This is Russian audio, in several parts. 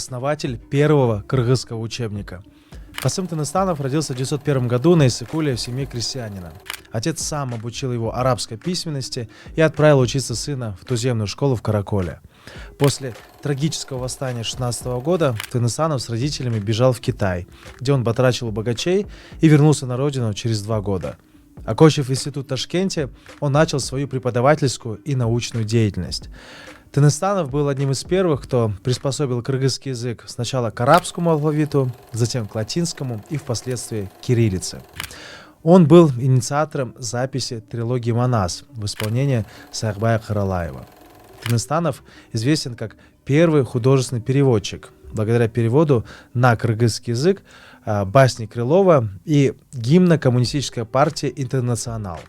основатель первого кыргызского учебника. Касым Тыныстанов родился в 1901 году на Иссыкуле в семье крестьянина. Отец сам обучил его арабской письменности и отправил учиться сына в туземную школу в Караколе. После трагического восстания 16 года Тыныстанов с родителями бежал в Китай, где он батрачил у богачей и вернулся на родину через 2 года. Окончив институт в Ташкенте, он начал свою преподавательскую и научную деятельность. Тыныстанов был одним из первых, кто приспособил кыргызский язык сначала к арабскому алфавиту, затем к латинскому и впоследствии к кириллице. Он был инициатором записи трилогии «Манас» в исполнении Саакбая Каралаева. Тыныстанов известен как первый художественный переводчик, благодаря переводу на кыргызский язык басни Крылова и гимна коммунистической партии «Интернационал».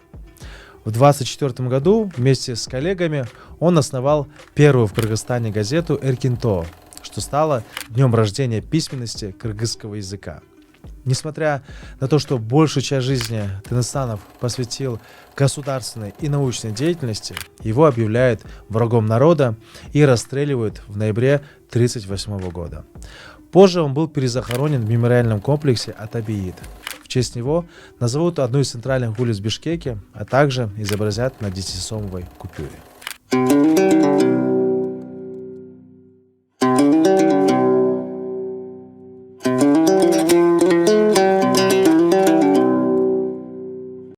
В 1924 году вместе с коллегами он основал первую в Кыргызстане газету «Эркинто», что стало днем рождения письменности кыргызского языка. Несмотря на то, что большую часть жизни Тыныстанов посвятил государственной и научной деятельности, его объявляют врагом народа и расстреливают в ноябре 1938 года. Позже он был перезахоронен в мемориальном комплексе Атабиид. В честь него назовут одну из центральных улиц Бишкеке, а также изобразят на 10-сомовой купюре.